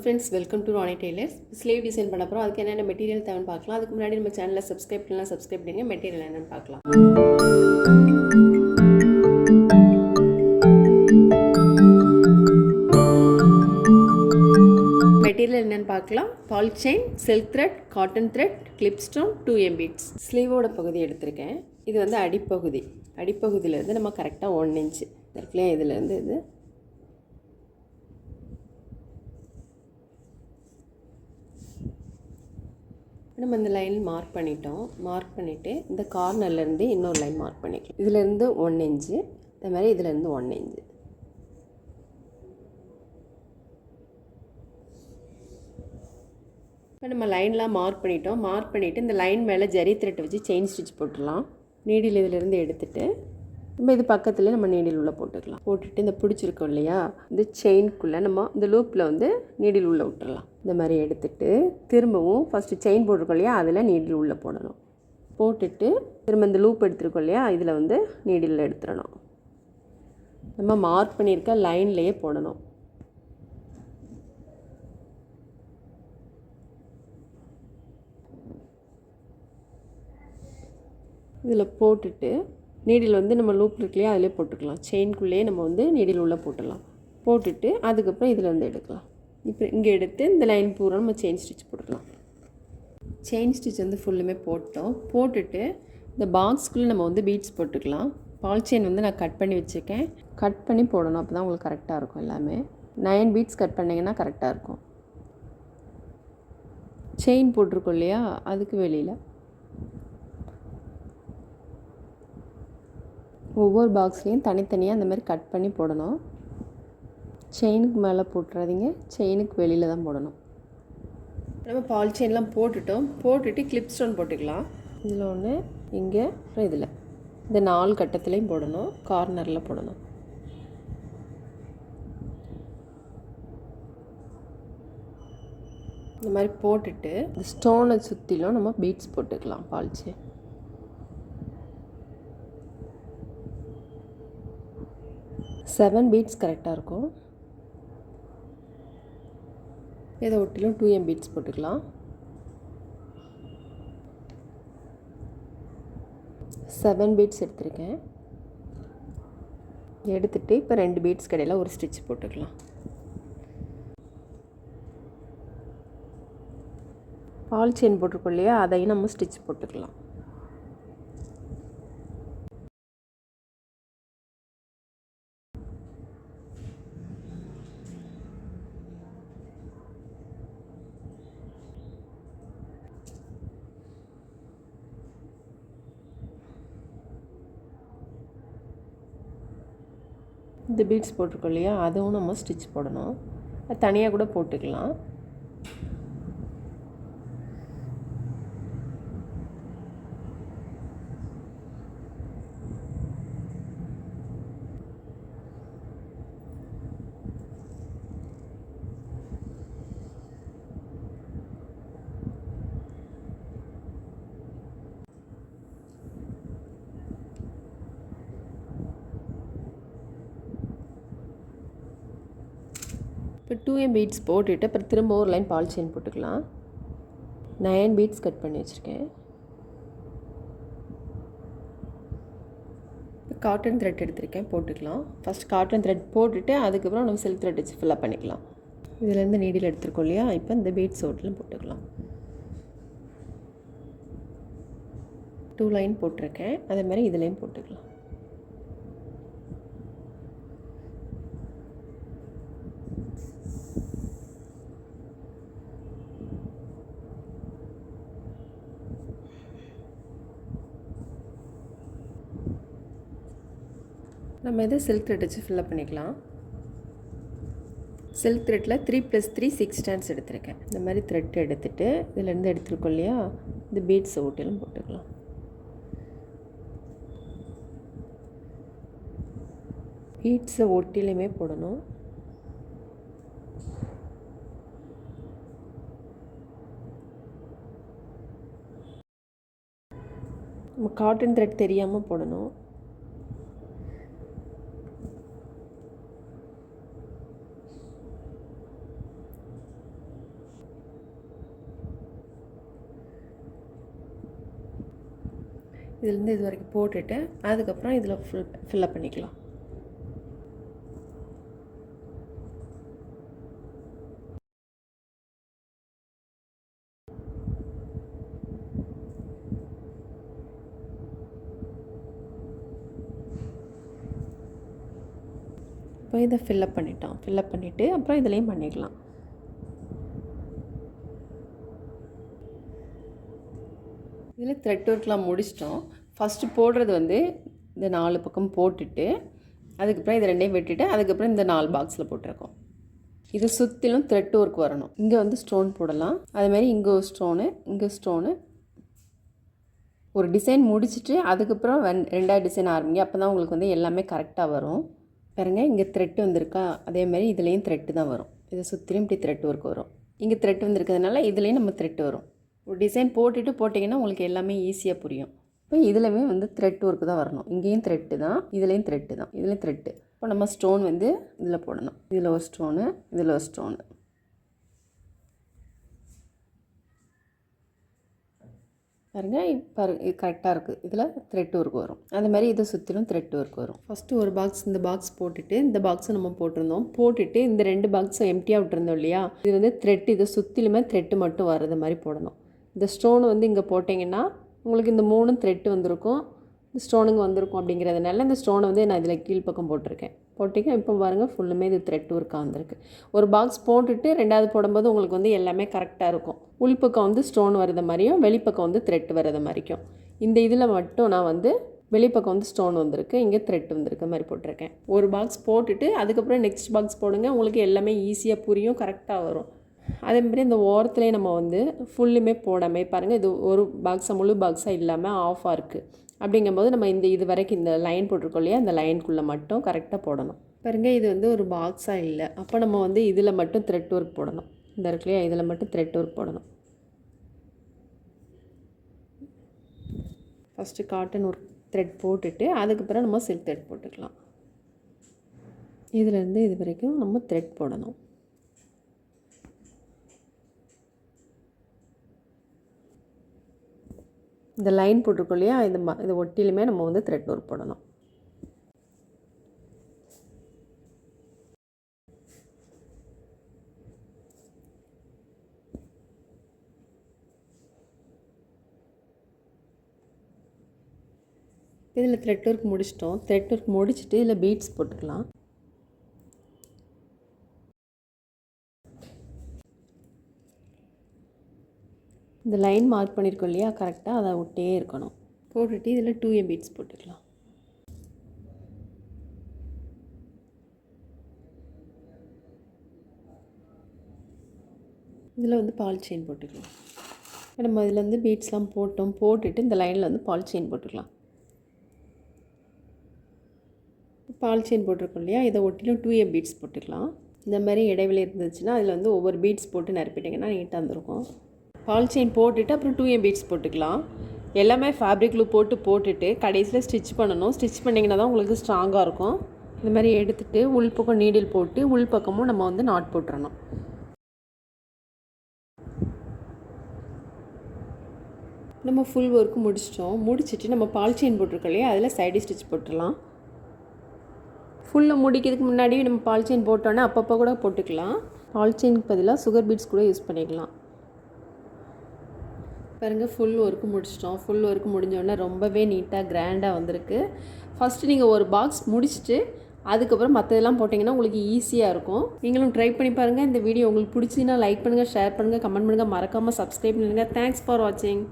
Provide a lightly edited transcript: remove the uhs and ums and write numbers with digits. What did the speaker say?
friends, welcome to Ronnie Tailors. Sleeve design பண்ண போறோம். அதுக்கு என்னென்ன மெட்டீரியல் தேவைன்னு பார்க்கலாம். அதுக்கு முன்னாடி நம்ம சேனலை சப்ஸ்கிரைப் பண்ணலாம், சப்ஸ்கிரைப் பண்ணுங்க. மெட்டீரியல் என்னன்னு பார்க்கலாம். மெட்டீரியல் என்னன்னு பார்க்கலாம். Ball chain, silk thread, cotton thread, clip stone, 2M beads. ஸ்லீவோட பகுதி எடுத்திருக்கேன். இது வந்து அடிப்பகுதி. அடிப்பகுதியிலேருந்து நம்ம கரெக்டாக 1 இன்ச் இருக்குல்லையா, இதுலேருந்து இது நம்ம இந்த லைன் மார்க் பண்ணிட்டோம். மார்க் பண்ணிவிட்டு இந்த கார்னர்லேருந்து இன்னொரு லைன் மார்க் பண்ணிக்கலாம். இதிலேருந்து 1 இன்ச்சு, அதே மாதிரி இதிலேருந்து 1 இன்ச்சு. இப்போ நம்ம லைன்லாம் மார்க் பண்ணிட்டோம். மார்க் பண்ணிவிட்டு இந்த லைன் மேலே ஜரி த்ரெட் வச்சு செயின் ஸ்டிச் போட்டுடலாம். நீடில் இதிலேருந்து எடுத்துகிட்டு நம்ம இது பக்கத்தில் நம்ம நீடில் உள்ளே போட்டுக்கலாம். போட்டுட்டு இந்த பிடிச்சிருக்கோம் இல்லையா, இந்த செயின்குள்ளே நம்ம இந்த லூப்பில் வந்து நீடில் உள்ளே விட்டுறலாம். இந்த மாதிரி எடுத்துகிட்டு திரும்பவும் ஃபஸ்ட்டு செயின் போட்டிருக்கோம் இல்லையா, அதில் நீடில் உள்ளே போடணும். போட்டுட்டு திரும்ப இந்த லூப் எடுத்துருக்கோம் இல்லையா, இதில் வந்து நீடில் எடுத்துடணும். நம்ம மார்க் பண்ணியிருக்க லைன்லேயே போடணும். இதில் போட்டுட்டு நீடில் வந்து நம்ம லூப் இருக்குலையே அதிலே போட்டுக்கலாம். செயின்குள்ளேயே நம்ம வந்து நீடில் உள்ளே போட்டுடலாம். போட்டுட்டு அதுக்கப்புறம் இதில் வந்து எடுக்கலாம். இப்போ இங்கே எடுத்து இந்த லைன் பூரா நம்ம செயின் ஸ்டிச் போட்டுக்கலாம். செயின் ஸ்டிச் வந்து ஃபுல்லுமே போட்டோம். போட்டுட்டு இந்த பாக்ஸ்குள்ளே நம்ம வந்து பீட்ஸ் போட்டுக்கலாம். பால் செயின் வந்து நான் கட் பண்ணி வச்சுருக்கேன். கட் பண்ணி போடணும், அப்போ தான் உங்களுக்கு கரெக்டாக இருக்கும். எல்லாமே 9 பீட்ஸ் கட் பண்ணிங்கன்னா கரெக்டாக இருக்கும். செயின் போட்டிருக்கோம் இல்லையா, அதுக்கு வெளியில் ஒவ்வொரு பாக்ஸ்லேயும் தனித்தனியாக அந்த மாதிரி கட் பண்ணி போடணும். செயினுக்கு மேலே போட்டுறாதீங்க, செயினுக்கு வெளியில் தான் போடணும். நம்ம பால் செயின்லாம் போட்டுட்டோம். போட்டுட்டு கிளிப் ஸ்டோன் போட்டுக்கலாம். இதில் ஒன்று, இங்கே, அப்புறம் இதில் இந்த 4 கட்டத்துலேயும் போடணும். கார்னரில் போடணும். இந்த மாதிரி போட்டுட்டு இந்த ஸ்டோனை சுற்றிலும் நம்ம பீட்ஸ் போட்டுக்கலாம். பால் செயின் 7 பீட்ஸ் கரெக்டாக இருக்கும். இதை ஒட்டிலும் 2M பீட்ஸ் போட்டுக்கலாம். 7 பீட்ஸ் எடுத்திருக்கேன். எடுத்துகிட்டு இப்போ 2 பீட்ஸ் கடையில் ஒரு ஸ்டிச் போட்டுக்கலாம். பால் செயின் போட்டிருக்கோம் இல்லையா, அதையும் நம்ம ஸ்டிச் போட்டுக்கலாம். இந்த பீட்ஸ் போட்டிருக்கோம் இல்லையா, அதுவும் நம்ம ஸ்டிச் போடணும். அது தனியாக கூட போட்டுக்கலாம். இப்போ 2M பீட்ஸ் போட்டுட்டு அப்புறம் திரும்ப ஒரு லைன் பால் செயின் போட்டுக்கலாம். 9 பீட்ஸ் கட் பண்ணி வச்சுருக்கேன். காட்டன் த்ரெட் எடுத்திருக்கேன், போட்டுக்கலாம். ஃபஸ்ட் காட்டன் த்ரெட் போட்டுட்டு அதுக்கப்புறம் நம்ம சில்க் த்ரெட் வச்சு ஃபில்லப் பண்ணிக்கலாம். இதுலேருந்து நீடில் எடுத்துருக்கோம் இல்லையா, இப்போ இந்த பீட்ஸ் ஓட்டிலும் போட்டுக்கலாம். 2 லைன் போட்டிருக்கேன், அதே மாதிரி இதுலேயும் போட்டுக்கலாம். நம்ம இதை சில்க் த்ரெட் வச்சு ஃபில்லப் பண்ணிக்கலாம். சில்க் த்ரெட்டில் 3+3 6 ஸ்டாண்ட்ஸ் எடுத்திருக்கேன். இந்த மாதிரி த்ரெட் எடுத்துகிட்டு இதிலேருந்து எடுத்துருக்கோம் இல்லையா, இந்த பீட்ஸ் ஓட்டிலும் போட்டுக்கலாம். பீட்ஸை ஒட்டிலையுமே போடணும். நம்ம காட்டன் த்ரெட் தெரியாமல் போடணும். இதுலேருந்து இது வரைக்கும் போட்டுட்டு அதுக்கப்புறம் இதில் ஃபில்லப் பண்ணிக்கலாம். இப்போ இதை ஃபில்லப் பண்ணிட்டோம். ஃபில்லப் பண்ணிவிட்டு அப்புறம் இதுலேயும் பண்ணிக்கலாம். இதில் த்ரெட் ஒர்க்லாம் முடிச்சிட்டோம். ஃபஸ்ட்டு போடுறது வந்து இந்த 4 பக்கம் போட்டுட்டு அதுக்கப்புறம் இது 2யும் விட்டுட்டு அதுக்கப்புறம் இந்த 4 பாக்ஸில் போட்டிருக்கோம். இது சுற்றிலும் த்ரெட் ஒர்க் வரணும். இங்கே வந்து ஸ்டோன் போடலாம். அதுமாதிரி இங்கே ஒரு ஸ்டோனு, இங்கே ஸ்டோனு. ஒரு டிசைன் முடிச்சுட்டு அதுக்கப்புறம் 2வது டிசைன் ஆரம்பிங்க. அப்போ தான் உங்களுக்கு வந்து எல்லாமே கரெக்டாக வரும். பாருங்கள், இங்கே த்ரெட்டு வந்திருக்கா, அதேமாதிரி இதுலேயும் த்ரெட்டு தான் வரும். இதை சுற்றிலும் இப்படி த்ரெட் ஒர்க் வரும். இங்கே த்ரெட் வந்திருக்கிறதுனால இதுலேயும் நம்ம த்ரெட்டு வரும். ஒரு டிசைன் போட்டுட்டு போட்டிங்கன்னா உங்களுக்கு எல்லாமே ஈஸியாக புரியும். இப்போ இதுலையுமே வந்து த்ரெட் ஒர்க்கு தான் வரணும். இங்கேயும் த்ரெட்டு தான், இதுலேயும் த்ரெட்டு தான், இதுலேயும் த்ரெட்டு. இப்போ நம்ம ஸ்டோன் வந்து இதில் போடணும். இதில் ஒரு ஸ்டோனு, இதில் ஒரு ஸ்டோனு. பாருங்கள், இப்போ இது கரெக்டாக இருக்குது. இதில் த்ரெட் ஒர்க் வரும். அது மாதிரி இதை சுற்றிலும் த்ரெட் ஒர்க் வரும். ஃபஸ்ட்டு ஒரு பாக்ஸ், இந்த பாக்ஸ் போட்டுட்டு இந்த பாக்ஸை நம்ம போட்டிருந்தோம். போட்டுட்டு இந்த 2 பாக்ஸை எம்டியாக விட்டுருந்தோம் இல்லையா, இது வந்து த்ரெட், இதை சுற்றிலுமே த்ரெட்டு மட்டும் வர்றது மாதிரி போடணும். இந்த ஸ்டோனு வந்து இங்கே போட்டிங்கன்னா உங்களுக்கு இந்த 3 த்ரெட்டு வந்திருக்கும், இந்த ஸ்டோனுங்க வந்திருக்கும். அப்படிங்கிறதுனால இந்த ஸ்டோனை வந்து நான் இதில் கீழ்ப்பக்கம் போட்டிருக்கேன். போட்டிங்க இப்போ பாருங்கள், ஃபுல்லுமே இது த்ரெட் ஒர்க்காக வந்திருக்கு. ஒரு பாக்ஸ் போட்டுட்டு 2வது போடும்போது உங்களுக்கு வந்து எல்லாமே கரெக்டாக இருக்கும். உள்பக்கம் வந்து ஸ்டோன் வரது மாதிரியும் வெளிப்பக்கம் வந்து த்ரெட் வரது மாதிரிக்கும். இந்த இதில் மட்டும் நான் வந்து வெளிப்பக்கம் வந்து ஸ்டோன் வந்திருக்கு, இங்கே த்ரெட் வந்திருக்க மாதிரி போட்டிருக்கேன். ஒரு பாக்ஸ் போட்டுட்டு அதுக்கப்புறம் நெக்ஸ்ட் பாக்ஸ் போடுங்க, உங்களுக்கு எல்லாமே ஈஸியாக புரியும், கரெக்டாக வரும். அதேமாதிரி இந்த ஓரத்துலேயே நம்ம வந்து ஃபுல்லுமே போடாமல் பாருங்கள், இது ஒரு பாக்ஸாக முழு பாக்ஸாக இல்லாமல் ஆஃபாக இருக்குது. அப்படிங்கும்போது நம்ம இது வரைக்கும் இந்த லைன் போட்டிருக்கோம் இல்லையா, அந்த லைனுக்குள்ளே மட்டும் கரெக்டாக போடணும். பாருங்கள், இது வந்து ஒரு பாக்ஸாக இல்லை. அப்போ நம்ம வந்து இதில் மட்டும் த்ரெட் ஒர்க் போடணும். இந்த இருக்கு இல்லையா, இதில் மட்டும் த்ரெட் ஒர்க் போடணும். ஃபஸ்ட்டு காட்டன் ஒர்க் த்ரெட் போட்டுட்டு அதுக்கப்புறம் நம்ம சில்க் த்ரெட் போட்டுக்கலாம். இதுலேருந்து இது வரைக்கும் நம்ம த்ரெட் போடணும். இந்த லைன் போட்டிருக்கோம் இல்லையா, இது ஒட்டிலுமே நம்ம வந்து த்ரெட் ஒர்க் போடணும். இதில் த்ரெட் ஒர்க் முடிச்சிட்டோம். த்ரெட் ஒர்க் முடிச்சுட்டு இதில் பீட்ஸ் போட்டுக்கலாம். இந்த லைன் மார்க் பண்ணியிருக்கோம் இல்லையா, கரெக்டாக அதை விட்டே இருக்கணும். போட்டுட்டு இதில் 2A பீட்ஸ் போட்டுக்கலாம். இதில் வந்து பால் செயின் போட்டுக்கலாம். நம்ம இதில் வந்து பீட்ஸ்லாம் போட்டுட்டு இந்த லைனில் வந்து பால் செயின் போட்டுக்கலாம். பால் செயின் போட்டிருக்கோம் இல்லையா, இதை ஒட்டிலும் 2A பீட்ஸ் போட்டுக்கலாம். இந்த மாதிரி இடைவெளி இருந்துச்சுன்னா அதில் வந்து ஒவ்வொரு பீட்ஸ் போட்டு நிரப்பிட்டிங்கன்னா நீட்டாக இருந்திருக்கும். பால் செயின் போட்டுட்டு அப்புறம் 2A பீட்ஸ் போட்டுக்கலாம். எல்லாமே ஃபேப்ரிக் க்ளூ போட்டுட்டு கடைசியில் ஸ்டிச் பண்ணணும். ஸ்டிச் பண்ணிங்கன்னா தான் உங்களுக்கு ஸ்ட்ராங்காக இருக்கும். இந்த மாதிரி எடுத்துகிட்டு உள்பக்கம் நீடில் போட்டு உள்பக்கமும் நம்ம வந்து நாட் போட்டுறணும். நம்ம ஃபுல் ஒர்க்கு முடிச்சிட்டோம். முடிச்சுட்டு நம்ம பால் செயின் போட்டிருக்கோம் இல்லையா, அதில் சைடு ஸ்டிச் போட்டுடலாம். ஃபுல்லை முடிக்கிறதுக்கு முன்னாடி நம்ம பால் செயின் போட்டோன்னா அப்பப்போ கூட போட்டுக்கலாம். பால் செயினுக்கு பதிலாக சுகர் பீட்ஸ் கூட யூஸ் பண்ணிக்கலாம். பாருங்கள், ஃபுல் ஒர்க்கு முடிச்சிட்டோம். ஃபுல் ஒர்க்கு முடிஞ்சோடனே ரொம்பவே நீட்டாக கிராண்டாக வந்திருக்கு. ஃபஸ்ட்டு நீங்கள் ஒரு பாக்ஸ் முடிச்சுட்டு அதுக்கப்புறம் மற்றதெல்லாம் போட்டிங்கன்னா உங்களுக்கு ஈஸியாக இருக்கும். நீங்களும் ட்ரை பண்ணி பாருங்கள். இந்த வீடியோ உங்களுக்கு பிடிச்சின்னா லைக் பண்ணுங்கள், ஷேர் பண்ணுங்கள், கமெண்ட் பண்ணுங்கள், மறக்காமல் சப்ஸ்கிரைப் பண்ணுங்கள். தேங்க்ஸ் ஃபார் வாட்சிங்.